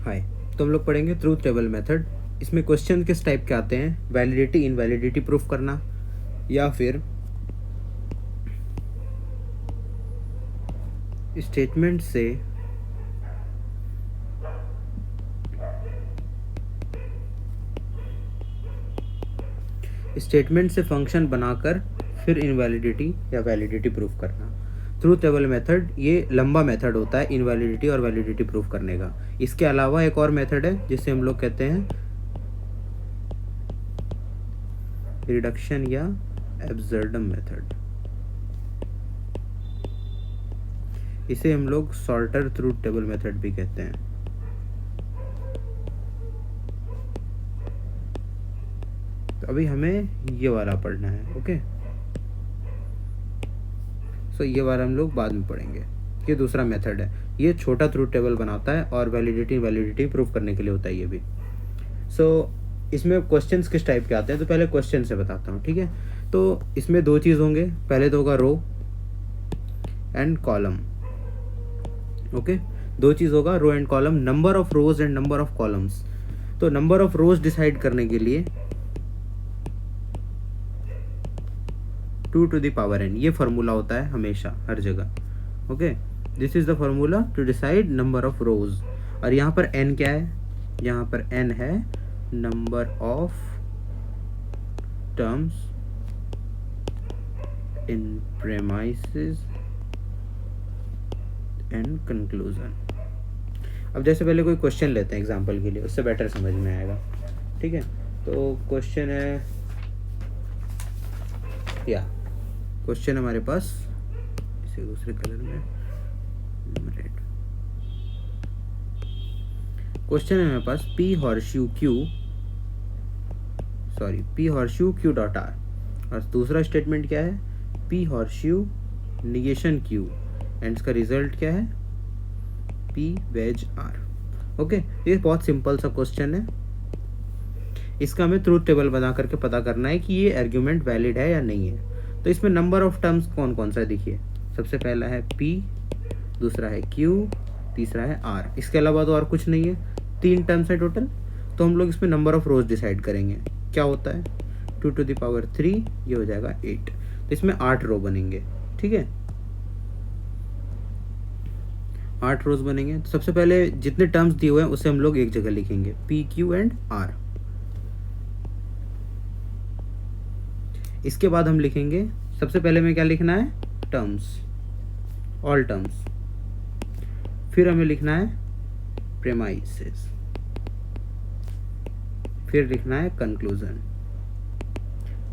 हाय, तो हम लोग पढ़ेंगे ट्रूथ टेबल मेथड। इसमें क्वेश्चन किस टाइप के आते हैं? वैलिडिटी इनवैलिडिटी प्रूफ करना, या फिर स्टेटमेंट से फंक्शन बनाकर फिर इनवैलिडिटी या वैलिडिटी प्रूफ करना। ट्रूथ टेबल मेथड ये लंबा मेथड होता है इनवैलिडिटी और वैलिडिटी प्रूफ करने का। इसके अलावा एक और मेथड है जिसे हम लोग कहते हैं रिडक्शन या एब्सर्डम मेथड। इसे हम लोग सॉर्टर ट्रूथ टेबल मेथड भी कहते हैं। तो अभी हमें ये वाला पढ़ना है, ओके। सो ये वाला हम लोग बाद में पढ़ेंगे। ये दूसरा मेथड है, ये छोटा ट्रूथ टेबल बनाता है और वैलिडिटी प्रूफ करने के लिए होता है ये भी। सो इसमें क्वेश्चंस किस टाइप के आते हैं, तो पहले क्वेश्चन से बताता हूँ, ठीक है। तो इसमें दो चीज़ होंगे, पहले तो होगा रो एंड कॉलम, ओके। दो चीज़ होगा, row and column, number of rows and number of columns. तो नंबर ऑफ रोज डिसाइड करने के लिए 2 to the power n, ये फार्मूला होता है हमेशा हर जगह, okay. This is the formula to decide number of rows. और यहाँ पर n क्या है? यहाँ पर n है number of terms in premises and conclusion. अब जैसे पहले कोई क्वेश्चन लेते हैं एग्जांपल के लिए, उससे बेटर समझ में आएगा, ठीक है। तो क्वेश्चन है क्वेश्चन हमारे पास इसे दूसरे कलर में रेड। क्वेश्चन है हमारे पास P horseshoe Q dot R, और दूसरा स्टेटमेंट क्या है? P horseshoe negation Q, and इसका रिजल्ट क्या है? P wedge R, okay. ये बहुत सिंपल सा क्वेश्चन है। इसका हमें ट्रूथ टेबल बना करके पता करना है कि ये आर्ग्यूमेंट वैलिड है या नहीं है। तो इसमें नंबर ऑफ टर्म्स कौन कौन सा है देखिए। सबसे पहला है P, दूसरा है Q, तीसरा है R। इसके अलावा तो और कुछ नहीं है, 3 टर्म्स है टोटल। तो हम लोग इसमें नंबर ऑफ रोज डिसाइड करेंगे। क्या होता है? 2 to the power 3, ये हो जाएगा 8। तो इसमें 8 रो बनेंगे, ठीक है। 8 रोज बनेंगे। तो सबसे पहले जितने टर्म्स दिए हुए हैं उसे हम लोग एक जगह लिखेंगे, P, Q एंड R। इसके बाद हम लिखेंगे, सबसे पहले में क्या लिखना है? Terms, all terms. फिर हमें लिखना है प्रेमाइसेस, फिर लिखना है कंक्लूजन।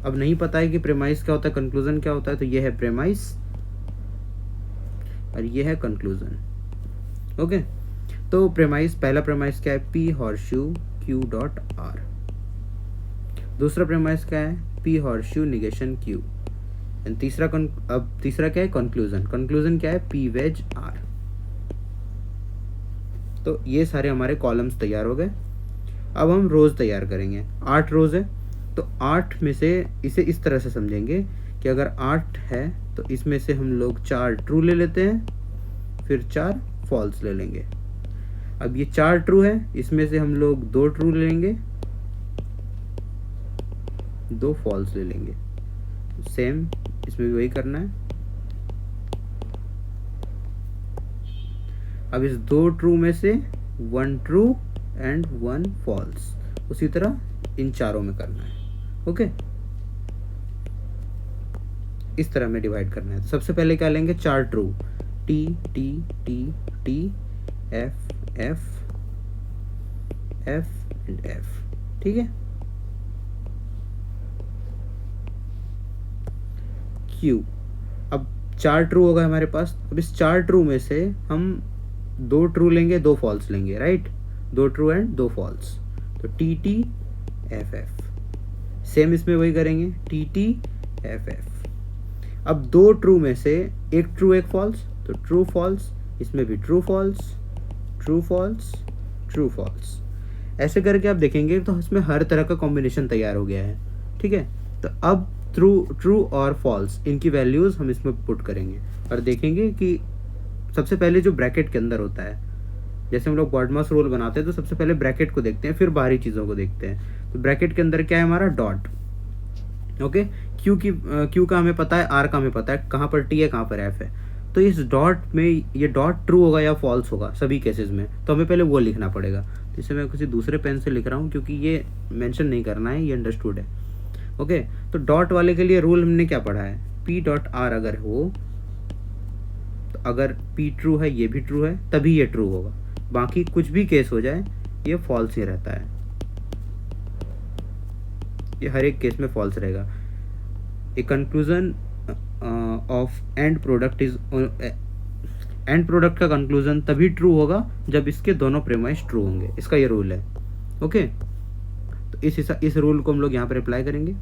अब नहीं पता है कि प्रेमाइस क्या होता है, कंक्लूजन क्या होता है, तो ये है प्रेमाइस और ये है कंक्लूजन, ओके। तो प्रेमाइस, पहला प्रेमाइस क्या है? P horseshoe Q dot R। दूसरा प्रेमाइस क्या है? P horseshoe negation Q। And तीसरा क्या है? कंक्लूजन। कंक्लूजन क्या है? P wedge R। तो ये सारे हमारे कॉलम्स तैयार हो गए। अब हम रोज तैयार करेंगे। 8 रोज है, तो 8 में से इसे इस तरह से समझेंगे कि अगर 8 है तो इसमें से हम लोग 4 ट्रू ले लेते हैं, फिर 4 फॉल्स ले लेंगे। अब ये 4 ट्रू है, इसमें से हम लोग 2 ट्रू ले लेंगे, 2 फॉल्स ले लेंगे। सेम इसमें भी वही करना है। अब इस 2 ट्रू में से 1 ट्रू एंड 1 फॉल्स, उसी तरह इन चारों में करना है, ओके। इस तरह में डिवाइड करना है। सबसे पहले क्या लेंगे? 4 true, T T T T F F F and F, ठीक है। Q, अब 4 ट्रू होगा हमारे पास। अब इस 4 ट्रू में से हम 2 ट्रू लेंगे, 2 फॉल्स लेंगे, राइट। 2 ट्रू एंड 2 फॉल्स, तो T T F F। Same इसमें वही करेंगे, T T F F। अब 2 ट्रू में से 1 ट्रू 1 फॉल्स, तो ट्रू फॉल्स, इसमें भी true false, true false, true false. ऐसे करके आप देखेंगे तो इसमें हर तरह का कॉम्बिनेशन तैयार हो गया है, ठीक है। तो अब ट्रू और फॉल्स, इनकी वैल्यूज हम इसमें पुट करेंगे और देखेंगे कि सबसे पहले जो ब्रैकेट के अंदर होता है जैसे हम लोग बॉडमास रूल बनाते हैं तो सबसे पहले ब्रैकेट को देखते हैं, फिर बाहरी चीज़ों को देखते हैं। तो ब्रैकेट के अंदर क्या है हमारा, डॉट। ओके, क्यू का हमें पता है, आर का हमें पता है, कहाँ पर टी है कहाँ पर एफ है। तो इस डॉट में ये डॉट ट्रू होगा या फॉल्स होगा सभी केसेस में, तो हमें पहले वो लिखना पड़ेगा। तो इसे मैं किसी दूसरे पेन से लिख रहा हूँ क्योंकि ये मेंशन नहीं करना है, ये अंडरस्टूड है। ओके, तो डॉट वाले के लिए रूल हमने क्या पढ़ा है, पी डॉट आर अगर हो तो अगर पी ट्रू है ये भी ट्रू है तभी ये ट्रू होगा, बाकी कुछ भी केस हो जाए ये फॉल्स ही रहता है, ये हर एक केस में फॉल्स रहेगा। A conclusion of and product is, and product का कंक्लूजन तभी ट्रू होगा जब इसके दोनों प्रेमाइस ट्रू होंगे, इसका ये रूल है। ओके, तो इस रूल को हम लोग यहाँ पर अप्लाई करेंगे,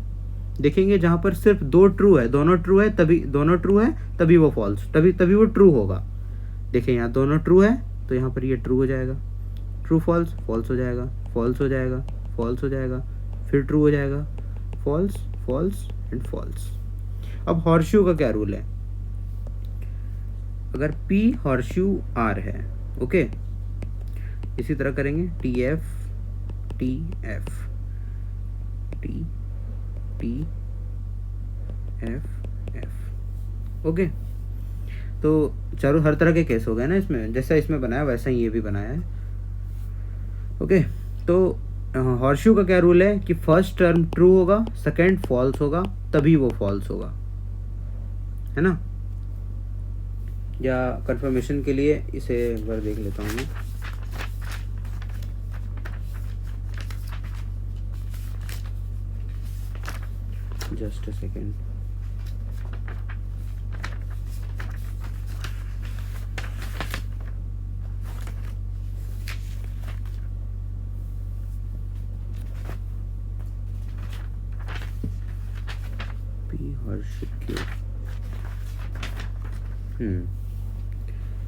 देखेंगे जहाँ पर सिर्फ दो ट्रू है, दोनों ट्रू है तभी वो फॉल्स, तभी वो ट्रू होगा। देखिए यहाँ दोनों ट्रू है तो यहाँ पर ये ट्रू हो जाएगा, ट्रू फॉल्स, फॉल्स हो जाएगा, फॉल्स हो जाएगा, फॉल्स हो जाएगा, फिर ट्रू हो जाएगा, फॉल्स, फॉल्स एंड फॉल्स। अब हॉर्शू का क्या रूल है, अगर P हॉर्शू R है, ओके, इसी तरह करेंगे टी एफ ओके। तो चारों हर तरह के केस हो गए ना इसमें, जैसा इसमें बनाया वैसा ही ये भी बनाया है। ओके, तो हॉर्शू का क्या रूल है कि फर्स्ट टर्म ट्रू होगा, सेकंड फॉल्स होगा, तभी वो फॉल्स होगा, है ना। या कंफर्मेशन के लिए इसे एक बार देख लेता हूँ मैं। जस्ट अ सेकेंड,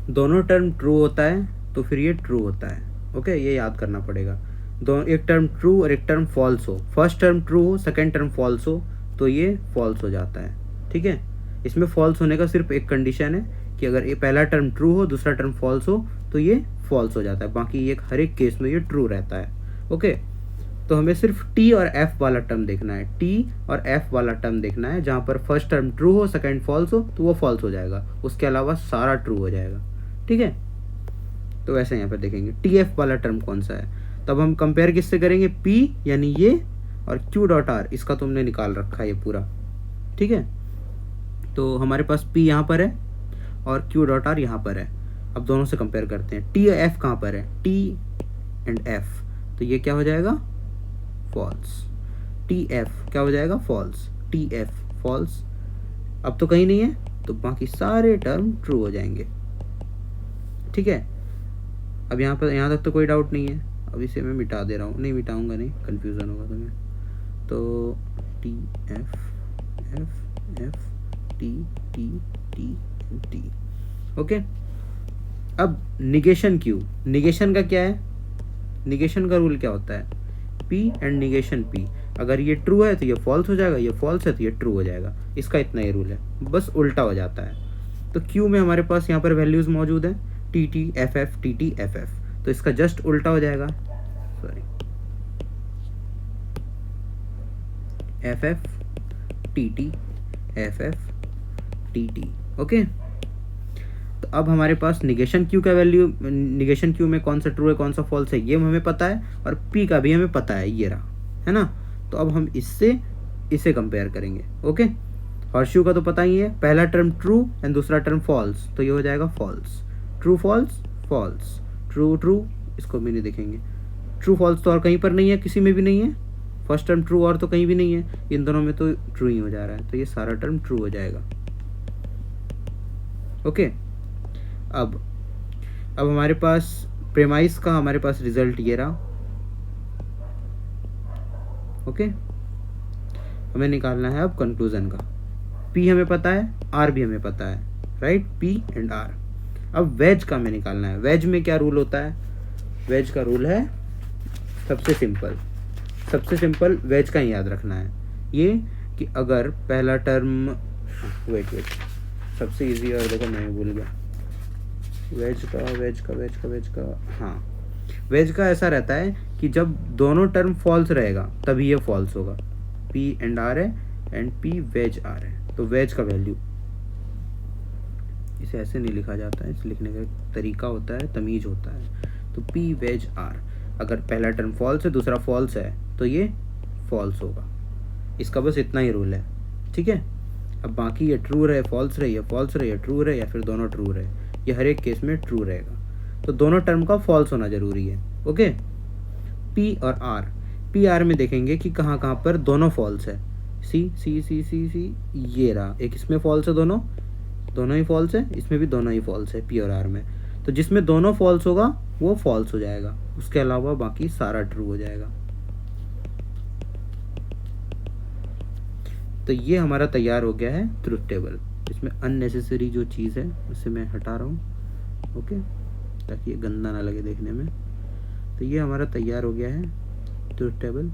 दोनों टर्म ट्रू होता है तो फिर ये ट्रू होता है। ओके, ये याद करना पड़ेगा, दोनों एक टर्म ट्रू और एक टर्म फॉल्स हो, फर्स्ट टर्म ट्रू हो सेकंड टर्म फॉल्स हो तो ये फॉल्स हो जाता है। ठीक है, इसमें फॉल्स होने का सिर्फ एक कंडीशन है कि अगर ये पहला टर्म ट्रू हो दूसरा टर्म फॉल्स हो तो ये फॉल्स हो जाता है, बाकी ये हर एक केस में ये ट्रू रहता है। ओके, तो हमें सिर्फ टी और एफ वाला टर्म देखना है, टी और एफ वाला टर्म देखना है, जहाँ पर फर्स्ट टर्म ट्रू हो सेकंड फॉल्स हो तो वो फॉल्स हो जाएगा, उसके अलावा सारा ट्रू हो जाएगा। ठीक है, तो वैसे यहाँ पर देखेंगे टी एफ वाला टर्म कौन सा है, तब हम कंपेयर किससे करेंगे, पी यानी ये और क्यू डॉट आर, इसका तो हमने निकाल रखा है ये पूरा। ठीक है, तो हमारे पास पी यहाँ पर है और क्यू डॉट आर यहाँ पर है, अब दोनों से कंपेयर करते हैं। टी एफ कहाँ पर है, टी एंड एफ, तो ये क्या हो जाएगा, फॉल्स। टी एफ क्या हो जाएगा, फॉल्स, टी एफ फॉल्स। अब तो कहीं नहीं है तो बाकी सारे टर्म ट्रू हो जाएंगे। ठीक है, अब यहाँ पर यहाँ तक तो कोई डाउट नहीं है, अब इसे मैं मिटा दे रहा हूँ, नहीं मिटाऊंगा नहीं, कन्फ्यूज़न होगा तुम्हें। तो T F F F T T T T. Okay, अब निगेशन क्यू, निगेशन का क्या है, निगेशन का रूल क्या होता है, P एंड निगेशन P, अगर ये ट्रू है तो ये फॉल्स हो जाएगा, ये फॉल्स है तो ये ट्रू हो जाएगा, इसका इतना ही रूल है, बस उल्टा हो जाता है। तो Q में हमारे पास यहाँ पर वैल्यूज़ मौजूद है T T F F T T F F, तो इसका जस्ट उल्टा हो जाएगा, sorry, F F T T F F T T. Okay, तो अब हमारे पास निगेशन क्यू का वैल्यू, निगेशन क्यू में कौन सा ट्रू है कौन सा फॉल्स है ये हमें पता है, और पी का भी हमें पता है, ये रहा, है ना। तो अब हम इसे कंपेयर करेंगे। ओके, हॉर्शू का तो पता ही है, पहला टर्म ट्रू एंड दूसरा टर्म फॉल्स, तो ये हो जाएगा false, true false false, true true, इसको भी नहीं देखेंगे, ट्रू फॉल्स तो और कहीं पर नहीं है, किसी में भी नहीं है, फर्स्ट टर्म ट्रू और तो कहीं भी नहीं है, इन दोनों में तो ट्रू ही हो जा रहा है, तो ये सारा टर्म ट्रू हो जाएगा। ओके, अब हमारे पास प्रेमाइस का हमारे पास रिजल्ट ये रहा। ओके, हमें निकालना है अब कंक्लूजन का, पी हमें पता है, आर भी हमें पता है, राइट, पी एंड आर। अब वेज का हमें निकालना है, वेज में क्या रूल होता है, वेज का रूल है सबसे सिंपल वेज का ही याद रखना है, ये कि अगर पहला टर्म, वेट सबसे इजी, और देखो मैं भूल गया, वेज का हाँ, वेज का ऐसा रहता है कि जब दोनों टर्म फॉल्स रहेगा तभी ये फॉल्स होगा। पी एंड आर है एंड पी वेज आर है, तो वेज का वैल्यू, इसे ऐसे नहीं लिखा जाता है, इसे लिखने का एक तरीका होता है, तमीज होता है। तो पी वेज आर, अगर पहला टर्म फॉल्स है दूसरा फॉल्स है तो ये फॉल्स होगा। इसका बस इतना ही रूल है, ठीक है। अब बाकी ये ट्रू रहे फॉल्स रहे, या फॉल्स रहे या ट्रू रहे, या फिर दोनों ट्रू रहे, ये हर एक केस में ट्रू रहेगा। तो दोनों टर्म का फॉल्स होना जरूरी है। ओके, पी और आर, पी आर में देखेंगे कि कहाँ कहाँ पर दोनों फॉल्स है। सी सी सी सी सी, ये रहा, एक इसमें फॉल्स है, दोनों ही फॉल्स है, इसमें भी दोनों ही फॉल्स है पी और आर में। तो जिसमें दोनों फॉल्स होगा वो फॉल्स हो जाएगा, उसके अलावा बाकी सारा ट्रू हो जाएगा। तो ये हमारा तैयार हो गया है ट्रुथ टेबल। इसमें अननेसेसरी जो चीज़ है उसे मैं हटा रहा हूँ, ओके, ताकि ये गंदा ना लगे देखने में। तो ये हमारा तैयार हो गया है ट्रुथ टेबल।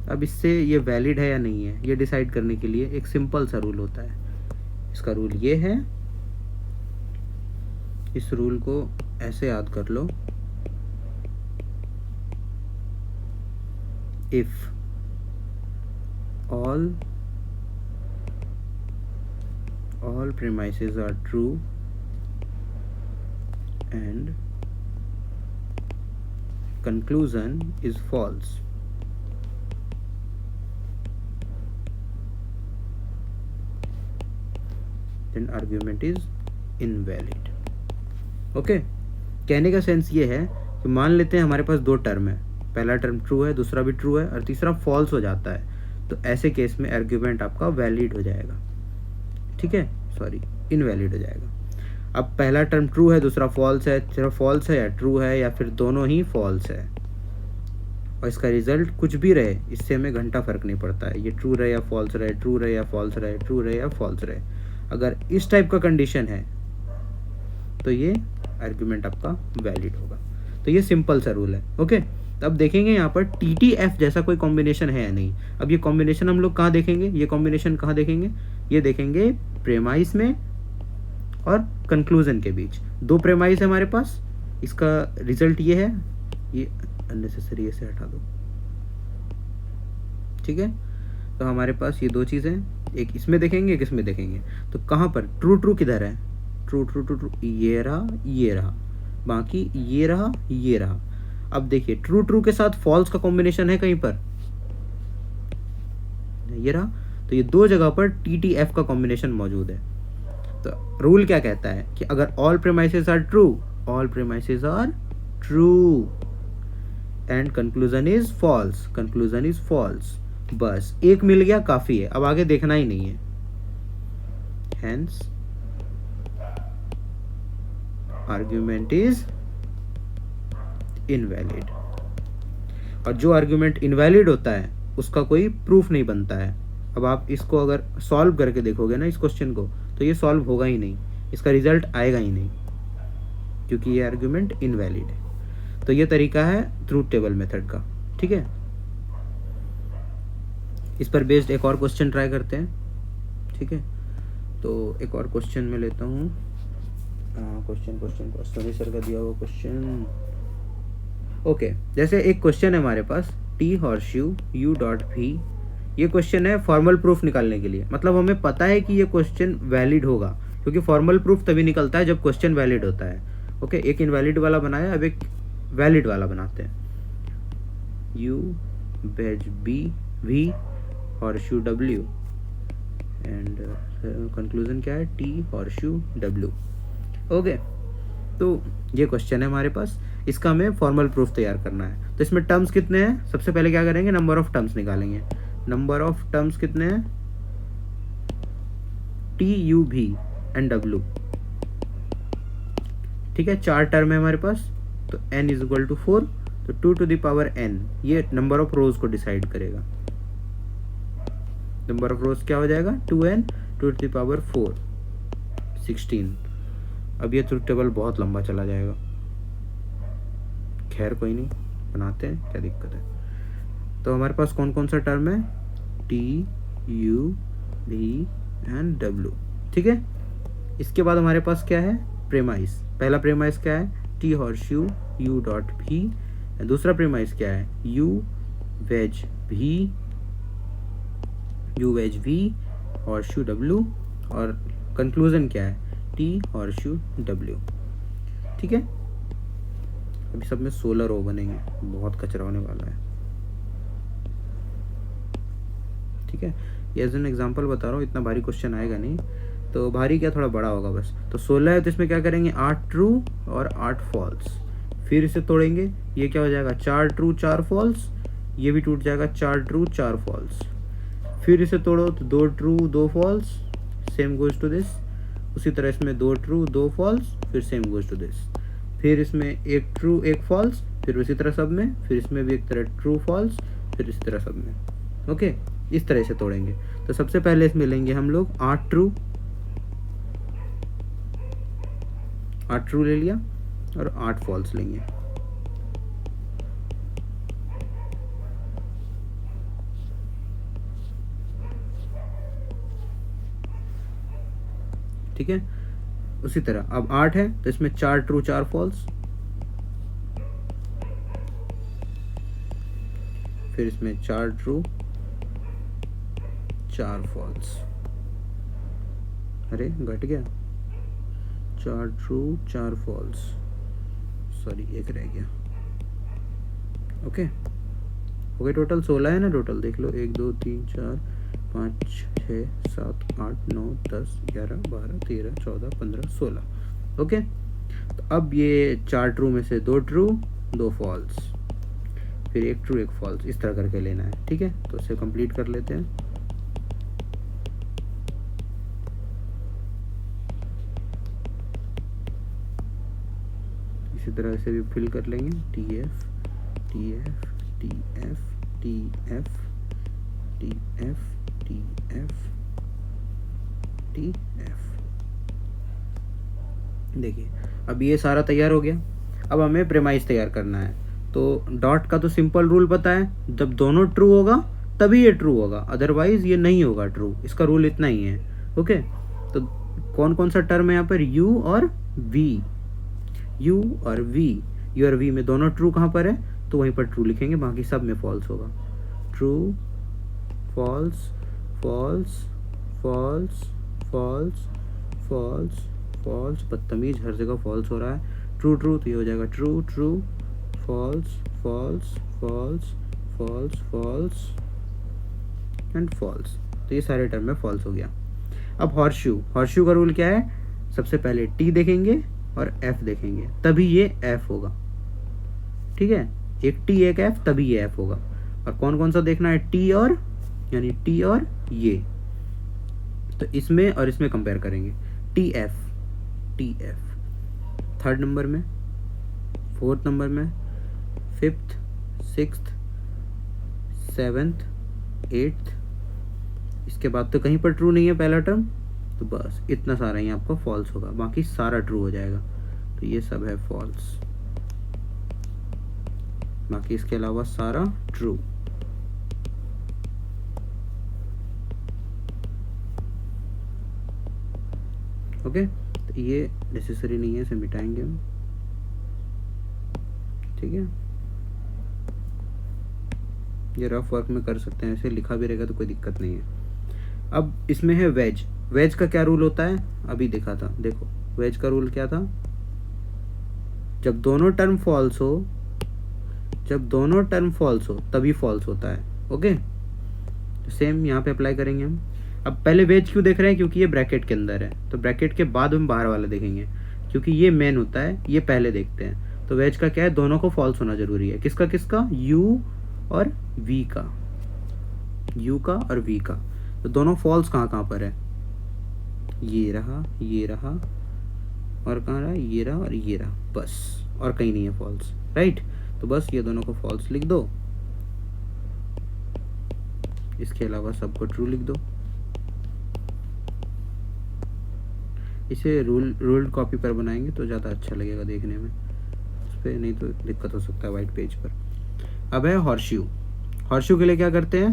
अब इससे ये वैलिड है या नहीं है ये डिसाइड करने के लिए एक सिंपल सा रूल होता है। इसका रूल ये है, इस रूल को ऐसे याद कर लो, if all premises are true and conclusion is false, then argument is invalid। Okay, कहने का सेंस ये है कि मान लेते हैं हमारे पास दो टर्म है, पहला टर्म ट्रू है दूसरा भी ट्रू है और तीसरा फॉल्स हो जाता है, तो ऐसे केस में आर्ग्यूमेंट आपका वैलिड हो जाएगा, ठीक है, सॉरी इनवैलिड हो जाएगा। अब पहला टर्म ट्रू है दूसरा फॉल्स है, सिर्फ फॉल्स है या ट्रू है या फिर दोनों ही फॉल्स है, और इसका रिजल्ट कुछ भी रहे इससे हमें घंटा फर्क नहीं पड़ता है, ये ट्रू रहे या फॉल्स रहे, ट्रू रहे या फॉल्स रहे, ट्रू रहे या फॉल्स रहे। अगर इस टाइप का कंडीशन है तो ये आर्ग्यूमेंट आपका वैलिड होगा। तो ये सिंपल सा रूल है, ओके। तो अब देखेंगे यहाँ पर TTF जैसा कोई कॉम्बिनेशन है या नहीं। अब ये कॉम्बिनेशन हम लोग कहाँ देखेंगे, ये कॉम्बिनेशन कहाँ देखेंगे, ये देखेंगे प्रेमाइस में और कंक्लूजन के बीच। दो प्रेमाइस है हमारे पास, इसका रिजल्ट ये है, ये अननेसेसरी ऐसे हटा दो, ठीक है। तो हमारे पास ये दो चीज़ें, एक इसमें देखेंगे एक इसमें देखेंगे। तो कहाँ पर ट्रू ट्रू किधर है, ट्रू ट्रू ट्रू ट्रू, ये रहा, बाकी ये रहा। अब देखिए ट्रू ट्रू के साथ फॉल्स का कॉम्बिनेशन है कहीं पर, ये रहा, तो ये दो जगह पर TTF का कॉम्बिनेशन मौजूद है। तो रूल क्या कहता है कि अगर all premises are true and conclusion is false, बस एक मिल गया काफी है, अब आगे देखना ही नहीं है। Hence argument is invalid. और जो आर्ग्यूमेंट इनवैलिड होता है उसका कोई प्रूफ नहीं बनता है। अब आप इसको अगर सॉल्व करके देखोगे ना इस क्वेश्चन को, तो ये सॉल्व होगा ही नहीं, इसका रिजल्ट आएगा ही नहीं, क्योंकि ये आर्ग्यूमेंट इनवैलिड है। तो ये तरीका है ट्रूथ टेबल मेथड का, ठीक है। इस पर बेस्ड एक और क्वेश्चन ट्राई करते हैं, ठीक है। तो एक और क्वेश्चन में लेता हूँ, क्वेश्चन सोनी सर का दिया हुआ क्वेश्चन, ओके। जैसे एक क्वेश्चन है हमारे पास, टी हॉर्सशू यू डॉट भी, ये क्वेश्चन है फॉर्मल प्रूफ निकालने के लिए। मतलब हमें पता है कि ये क्वेश्चन वैलिड होगा, क्योंकि फॉर्मल प्रूफ तभी निकलता है जब क्वेश्चन वैलिड होता है, ओके। एक इनवैलिड वाला बनाया, अब एक वैलिड वाला बनाते हैं। U wedge B V horseshoe W and conclusion क्या है, टी हॉर्सशू डब्ल्यू, ओके। तो ये क्वेश्चन है हमारे पास, इसका हमें फॉर्मल प्रूफ तैयार करना है। तो इसमें टर्म्स कितने हैं, सबसे पहले क्या करेंगे, नंबर ऑफ टर्म्स निकालेंगे। नंबर ऑफ टर्म्स कितने हैं, टी यू भी एंड डब्ल्यू, ठीक है। 4 टर्म है हमारे पास, तो n इज इक्वल टू 4, तो 2 टू द पावर n, ये नंबर ऑफ रोज को डिसाइड करेगा। नंबर ऑफ रोज क्या हो जाएगा, 2n 2 टू द पावर 4 16। अब ये ट्रूथ टेबल बहुत लंबा चला जाएगा, खैर कोई नहीं, बनाते हैं, क्या दिक्कत है। तो हमारे पास कौन कौन सा टर्म है, टी यू भी एंड डब्ल्यू, ठीक है। इसके बाद हमारे पास क्या है, प्रेमाइस, पहला प्रेमाइस क्या है, T horseshoe U dot भी, दूसरा प्रेमाइस क्या है, U wedge V horseshoe W, और कंक्लूजन क्या है, टी हॉर्स शू डब्ल्यू। ठीक है, अभी सब में 16 रो बनेंगे, बहुत कचरा होने वाला है। ठीक है, ये एज एन एग्जांपल बता रहा हूँ, इतना भारी क्वेश्चन आएगा नहीं, तो भारी क्या, थोड़ा बड़ा होगा बस। तो 16 है तो इसमें क्या करेंगे, 8 ट्रू और 8 फॉल्स, फिर इसे तोड़ेंगे, ये क्या हो जाएगा, 4 ट्रू 4 फॉल्स, ये भी टूट जाएगा, 4 ट्रू 4 फॉल्स, फिर इसे तोड़ो तो 2 true 2 false, same goes to this, उसी तरह इसमें 2 ट्रू 2 फॉल्स, फिर सेम गोज टू दिस, फिर इसमें 1 ट्रू 1 फॉल्स, फिर उसी तरह सब में, फिर इसमें भी एक तरह ट्रू फॉल्स, फिर इसी तरह सब में। ओके, इस तरह से तोड़ेंगे। तो सबसे पहले इसमें लेंगे हम लोग 8 ट्रू ले लिया, और 8 फॉल्स लेंगे। ठीक है, उसी तरह अब 8 है तो इसमें 4 ट्रू 4 फॉल्स, फिर इसमें 4 ट्रू 4 फॉल्स, अरे घट गया, 4 ट्रू 4 फॉल्स, सॉरी एक रह गया। ओके, हो गए टोटल 16 है ना, टोटल देख लो, 1 2 3 4 5 6 7 8 9 10 11 12 13 14 15 16। ओके, तो अब ये 4 ट्रू में से 2 ट्रू 2 फॉल्स, फिर 1 ट्रू 1 फॉल्स, इस तरह करके लेना है। ठीक है, तो इसे कंप्लीट कर लेते हैं। इसी तरह से भी फिल कर लेंगे, T F T F T F T F T F T F T F. देखिए अब ये सारा तैयार हो गया, अब हमें प्रेमाइस तैयार करना है। तो डॉट का तो सिंपल रूल पता है, जब दोनों ट्रू होगा तभी ये ट्रू होगा, अदरवाइज ये नहीं होगा ट्रू, इसका रूल इतना ही है। ओके, तो कौन कौन सा टर्म है यहाँ पर, यू और वी, यू और वी में दोनों ट्रू कहाँ पर है, तो वहीं पर ट्रू लिखेंगे, बाकी सब में फॉल्स होगा। True false false false false false false, बदतमीज हर जगह फॉल्स हो रहा है। ट्रू ट्रू तो ये हो जाएगा true true false false false false false and false, तो ये सारे टर्म में फॉल्स हो गया। अब हॉर्सशू का रूल क्या है, सबसे पहले टी देखेंगे और एफ देखेंगे, तभी ये एफ होगा। ठीक है, एक टी एक एफ, तभी ये एफ होगा। और कौन कौन सा देखना है, टी और, यानी टी और ये, तो इसमें और इसमें कंपेयर करेंगे, टी एफ थर्ड नंबर में, फोर्थ नंबर में, फिफ्थ, सिक्स्थ, सेवेंथ, एट्थ, इसके बाद तो कहीं पर ट्रू नहीं है पहला टर्म, तो बस इतना सारा ही आपका फॉल्स होगा, बाकी सारा ट्रू हो जाएगा। तो ये सब है फॉल्स, बाकी इसके अलावा सारा ट्रू। ओके, तो ये नेसेसरी नहीं है, इसे मिटाएंगे हम। ठीक है, ये रफ वर्क में कर सकते हैं, ऐसे लिखा भी रहेगा तो कोई दिक्कत नहीं है। अब इसमें है वेज का क्या रूल होता है, अभी देखा था, देखो वेज का रूल क्या था, जब दोनों टर्म फॉल्स हो तभी फॉल्स होता है। ओके, तो सेम यहाँ पे अप्लाई करेंगे हम। अब पहले वेज क्यों देख रहे हैं, क्योंकि ये ब्रैकेट के अंदर है, तो ब्रैकेट के बाद हम बाहर वाला देखेंगे, क्योंकि ये मेन होता है, ये पहले देखते हैं। तो वेज का क्या है, दोनों को फॉल्स होना जरूरी है। किसका, यू और वी का, यू का और वी का, तो दोनों फॉल्स कहाँ पर है, ये रहा और कहाँ रहा, ये रहा और ये रहा, बस, और कहीं नहीं है फॉल्स, राइट। तो बस ये दोनों को फॉल्स लिख दो, इसके अलावा सबको ट्रू लिख दो। इसे रूल्ड कॉपी पर बनाएंगे तो ज़्यादा अच्छा लगेगा देखने में, उस पर नहीं तो दिक्कत हो सकता है वाइट पेज पर। अब है हॉर्सशू के लिए क्या करते हैं,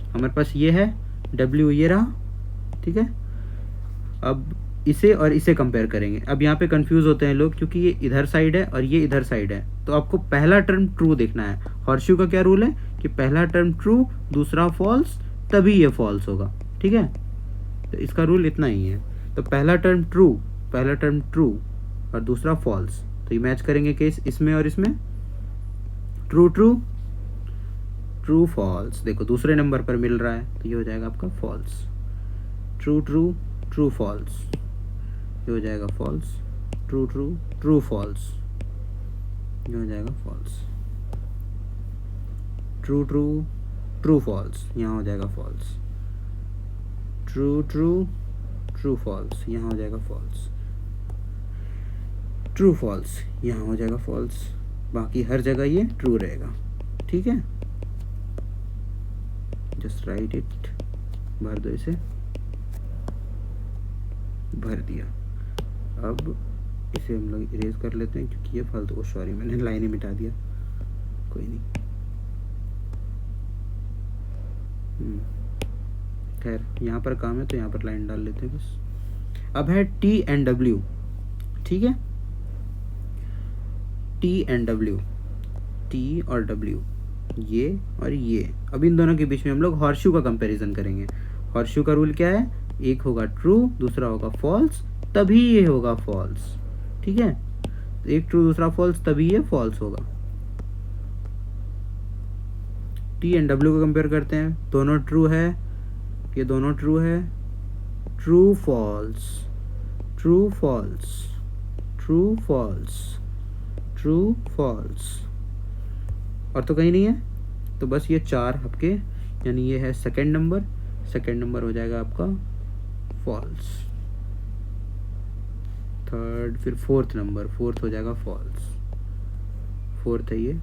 हमारे पास ये है, डब्ल्यू ये रहा, ठीक है। अब इसे और इसे कंपेयर करेंगे। अब यहाँ पे कंफ्यूज होते हैं लोग क्योंकि ये इधर साइड है और ये इधर साइड है, तो आपको पहला टर्म ट्रू देखना है। हॉर्सशू का क्या रूल है कि पहला टर्म ट्रू दूसरा फॉल्स तभी ये फॉल्स होगा, ठीक है। तो इसका रूल इतना ही है। तो पहला टर्म ट्रू और दूसरा फॉल्स, तो ये मैच करेंगे केस इसमें और इसमें, ट्रू ट्रू ट्रू फॉल्स। देखो दूसरे नंबर पर मिल रहा है तो ये हो जाएगा आपका false. True true true false, ये हो जाएगा false. True true true false, ये हो जाएगा false. True true true false, यहाँ हो जाएगा false. True true true false, यहाँ हो जाएगा फॉल्स। ट्रू फॉल्स, यहाँ हो जाएगा फॉल्स। बाकी हर जगह ये ट्रू रहेगा, ठीक है। जस्ट राइट इट, भर दो इसे, भर दिया। अब इसे हम लोग इरेज कर लेते हैं क्योंकि ये फालतू को, सॉरी मैंने लाइन ही मिटा दिया, कोई नहीं। खैर यहाँ पर काम है तो यहाँ पर लाइन डाल लेते हैं बस। अब है टी एंड डब्ल्यू, ठीक है। टी एंड डब्ल्यू, टी और डब्ल्यू, ये और ये। अब इन दोनों के बीच में हम लोग हॉर्सशू का कंपैरिजन करेंगे। हॉर्सशू का रूल क्या है, एक होगा ट्रू दूसरा होगा फॉल्स, तभी ये होगा फॉल्स, ठीक है। तो एक ट्रू दूसरा फॉल्स तभी ये फॉल्स होगा। टी एंड डब्ल्यू को कंपेयर करते हैं, दोनों ट्रू है, ये दोनों ट्रू है। True false, true false, true false, true false, और तो कहीं नहीं है। तो बस ये चार आपके, यानी ये है सेकंड नंबर हो जाएगा आपका फॉल्स। थर्ड, फिर फोर्थ हो जाएगा फॉल्स। फोर्थ है ये,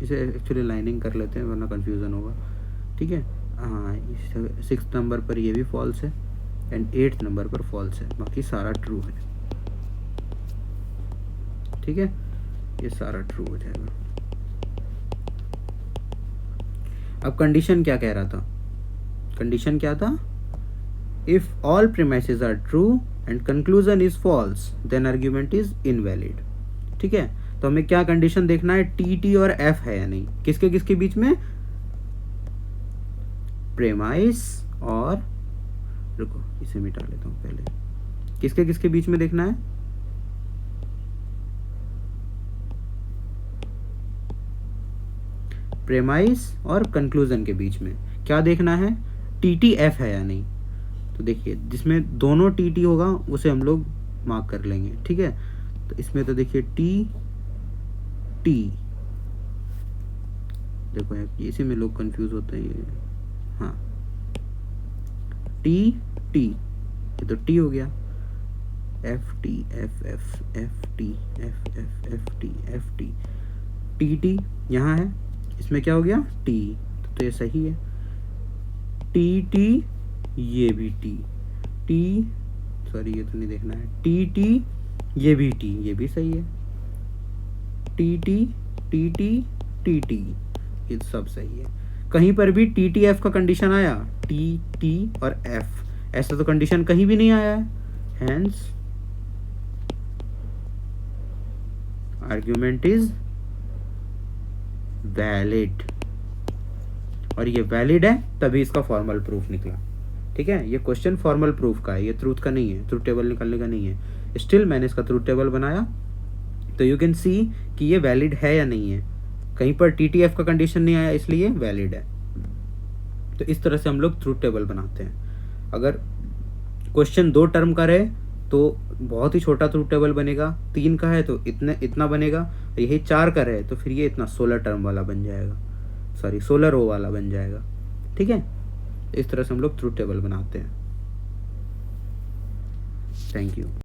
इसे एक्चुअली लाइनिंग कर लेते हैं वरना कंफ्यूजन होगा, ठीक है। हाँ, सिक्स्थ नंबर पर ये भी फॉल्स है एंड एट्थ नंबर पर फॉल्स है, बाकी सारा ट्रू है, ठीक है। ये सारा ट्रू हो जाएगा। अब कंडीशन क्या कह रहा था, कंडीशन क्या था, if all premises are true and conclusion is false then argument is invalid, ठीक है। तो हमें क्या कंडीशन देखना है, टी टी और एफ है या नहीं, किसके किसके बीच में, प्रेमाइस और, रुको इसे मिटा लेता हूं पहले, किसके किसके बीच में देखना है, प्रेमाइस और कंक्लूजन के बीच में क्या देखना है, टी टी एफ है या नहीं। तो देखिए जिसमें दोनों टी टी होगा उसे हम लोग मार्क कर लेंगे, ठीक है। तो इसमें तो देखिए टी टी, देखो इसी में लोग कंफ्यूज होते हैं ये, हाँ टी टी, ये तो टी हो गया, F T F F F T F F F T F T, T T यहाँ है, इसमें क्या हो गया टी, तो ये सही है। टी टी, ये भी टी टी, सॉरी ये तो नहीं देखना है, टी टी ये भी टी, ये भी सही है। T T T T T T, ये सब सही है। कहीं पर भी टी टी एफ का कंडीशन आया, टी टी और एफ, ऐसा तो कंडीशन कहीं भी नहीं आया है, हैंस आर्ग्यूमेंट इज वैलिड, और ये वैलिड है तभी इसका फॉर्मल प्रूफ निकला, ठीक है। ये क्वेश्चन फॉर्मल प्रूफ का है, ये ट्रूथ का नहीं है, ट्रूथ टेबल निकालने का नहीं है। स्टिल मैंने इसका ट्रूथ टेबल बनाया तो यू कैन सी कि ये वैलिड है या नहीं है, कहीं पर टीटीएफ का कंडीशन नहीं आया इसलिए वैलिड है। तो इस तरह से हम लोग ट्रूथ टेबल बनाते हैं। अगर क्वेश्चन 2 टर्म का रहे तो बहुत ही छोटा ट्रूथ टेबल बनेगा, 3 का है तो इतना बनेगा, यही 4 का रहे तो फिर ये इतना 16 टर्म वाला बन जाएगा, सॉरी 16 रो वाला बन जाएगा, ठीक है। इस तरह से हम लोग ट्रूथ टेबल बनाते हैं। Thank you.